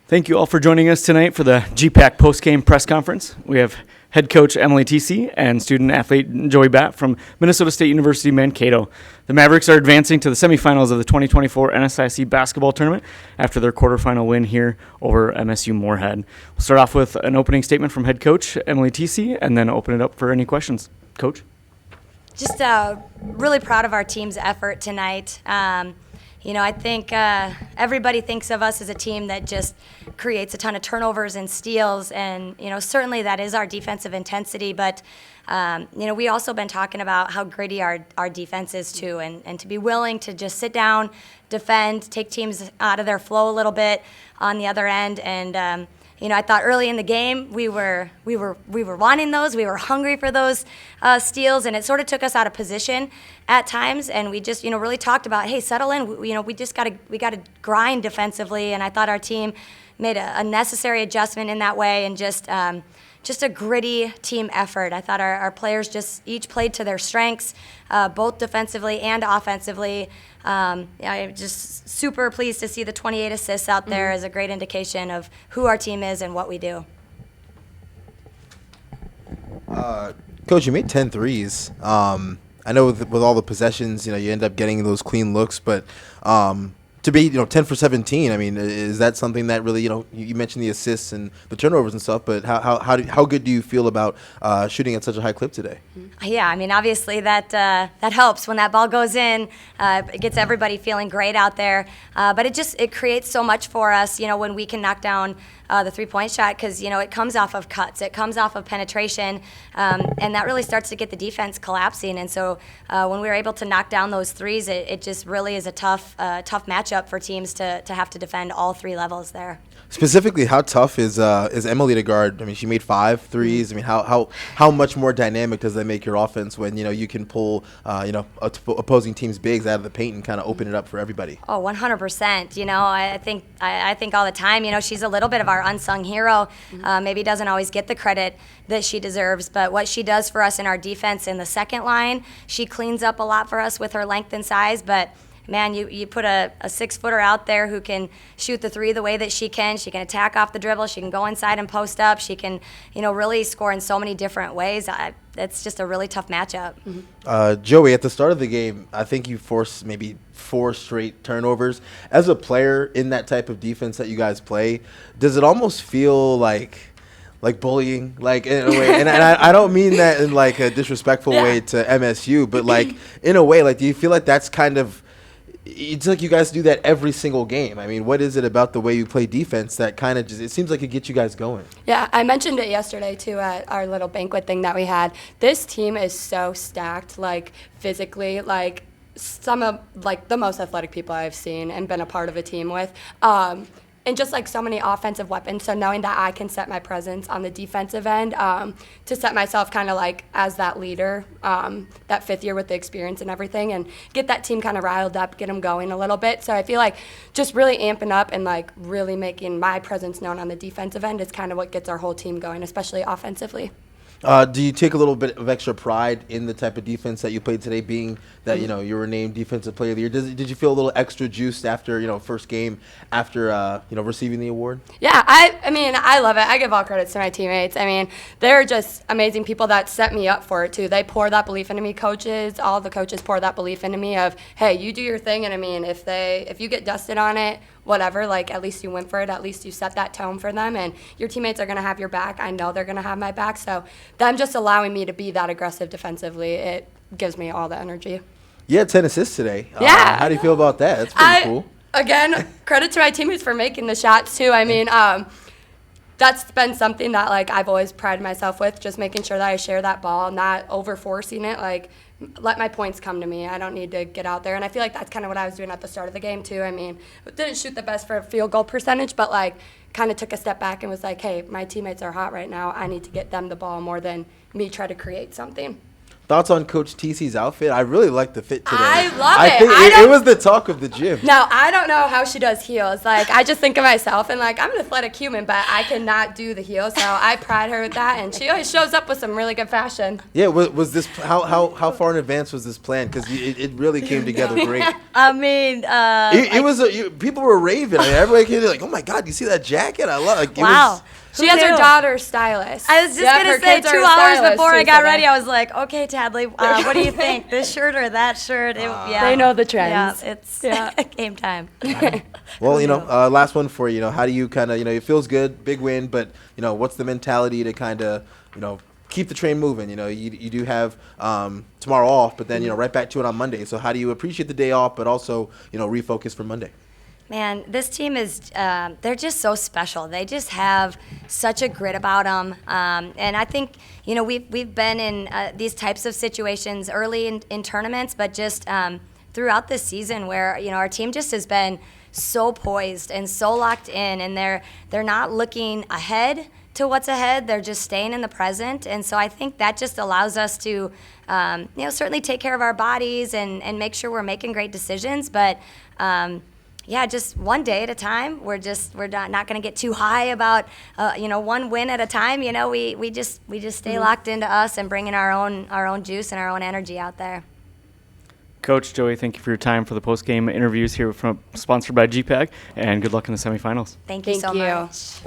Thank you all for joining us tonight for the GPAC postgame press conference. We have head coach Emilee Thiesse and student athlete Joey Batt from Minnesota State University Mankato. The Mavericks are advancing to the semifinals of the 2024 NSIC basketball tournament after their quarterfinal win here over MSU Moorhead. We'll start off with an opening statement from head coach Emilee Thiesse and then open it up for any questions. Coach? Just really proud of our team's effort tonight. I think everybody thinks of us as a team that just creates a ton of turnovers and steals, and, certainly that is our defensive intensity, but, we also been talking about how gritty our defense is too, and to be willing to just sit down, defend, take teams out of their flow a little bit on the other end, and, I thought early in the game we were wanting those. We were hungry for those steals, and it sort of took us out of position at times. And we just, really talked about, hey, settle in. We just got to grind defensively. And I thought our team made a necessary adjustment in that way, and just a gritty team effort. I thought our players just each played to their strengths, both defensively and offensively. I'm just super pleased to see the 28 assists out there as a great indication of who our team is and what we do. Coach, you made 10 threes. I know with all the possessions, you end up getting those clean looks, but to be 10 for 17, I mean, is that something that really, you mentioned the assists and the turnovers and stuff, but how good do you feel about shooting at such a high clip today? Yeah, I mean, obviously that helps when that ball goes in. It gets everybody feeling great out there, but it creates so much for us, when we can knock down the three-point shot, because it comes off of cuts, it comes off of penetration, and that really starts to get the defense collapsing. And so when we were able to knock down those threes, it just really is a tough matchup for teams to have to defend all three levels there. Specifically, how tough is Emilee to guard? I mean, she made 5 threes. I mean, how much more dynamic does that make your offense when you can pull opposing teams' bigs out of the paint and kind of open it up for everybody? Oh, 100%. I think all the time. She's a little bit of our unsung hero. Maybe doesn't always get the credit that she deserves, but what she does for us in our defense in the second line, she cleans up a lot for us with her length and size, but man, you put a 6-footer out there who can shoot the three the way that she can. She can attack off the dribble. She can go inside and post up. She can, really score in so many different ways. It's just a really tough matchup. Joey, at the start of the game, I think you forced maybe 4 straight turnovers. As a player in that type of defense that you guys play, does it almost feel like bullying, like in a way, and I don't mean that in like a disrespectful way to MSU, but like in a way, like do you feel like that's kind of, it's like you guys do that every single game? I mean, what is it about the way you play defense that kind of just, it seems like it gets you guys going? Yeah, I mentioned it yesterday too at our little banquet thing that we had. This team is so stacked, like physically, like some of like the most athletic people I've seen and been a part of a team with. And just like so many offensive weapons, so knowing that I can set my presence on the defensive end, to set myself kind of like as that leader, that 5th year with the experience and everything, and get that team kind of riled up, get them going a little bit. So I feel like just really amping up and like really making my presence known on the defensive end is kind of what gets our whole team going, especially offensively. Do you take a little bit of extra pride in the type of defense that you played today, being that you were named Defensive Player of the Year? Did you feel a little extra juiced after first game after receiving the award? Yeah, I love it. I give all credits to my teammates. I mean, they're just amazing people that set me up for it too. They pour that belief into me. Coaches, all the coaches pour that belief into me of, hey, you do your thing, and I mean, if you get dusted on it, whatever, like at least you went for it, at least you set that tone for them, and your teammates are going to have your back. I know they're going to have my back, so them just allowing me to be that aggressive defensively, it gives me all the energy. You had 10 assists today. Yeah. How do you feel about that? That's pretty cool. Again, credit to my teammates for making the shots too. I mean, that's been something that like I've always prided myself with, just making sure that I share that ball, not over forcing it, like let my points come to me. I don't need to get out there. And I feel like that's kind of what I was doing at the start of the game too. I mean, didn't shoot the best for a field goal percentage, but like kind of took a step back and was like, hey, my teammates are hot right now. I need to get them the ball more than me try to create something. Thoughts on Coach Thiesse's outfit? I really like the fit today. I love I it. think I it don't- was the talk of the gym. Now, I don't know how she does heels. Like, I just think of myself, and, like, I'm an athletic human, but I cannot do the heels, so I pride her with that, and she always shows up with some really good fashion. Yeah, was this how far in advance was this planned? Because it really came together great. I mean, It was people were raving. I mean, everybody came like, "Oh my God, you see that jacket? I love." Like, it wow. was- She has her daughter's stylist. I was just Yep, going her to say, kids are 2 her hours stylists, before I she got said ready, it. I was like, okay, Tadley, what do you think? This shirt or that shirt? Yeah. They know the trends. Yeah, it's Yeah. game time. Well, last one for you. How do you kind of, it feels good, big win, but what's the mentality to kind of, keep the train moving? You do have tomorrow off, but then right back to it on Monday. So how do you appreciate the day off, but also refocus for Monday? Man, this team is, they're just so special. They just have such a grit about them. And I think, we've been in these types of situations early in tournaments, but just throughout this season where, our team just has been so poised and so locked in, and they're not looking ahead to what's ahead. They're just staying in the present. And so I think that just allows us to, certainly take care of our bodies and make sure we're making great decisions. But, yeah, just one day at a time. We're not going to get too high about one win at a time. We just stay locked into us and bringing our own juice and our own energy out there. Coach Joey, thank you for your time for the post-game interviews here sponsored by GPAC, and good luck in the semifinals. Thank you so you. much.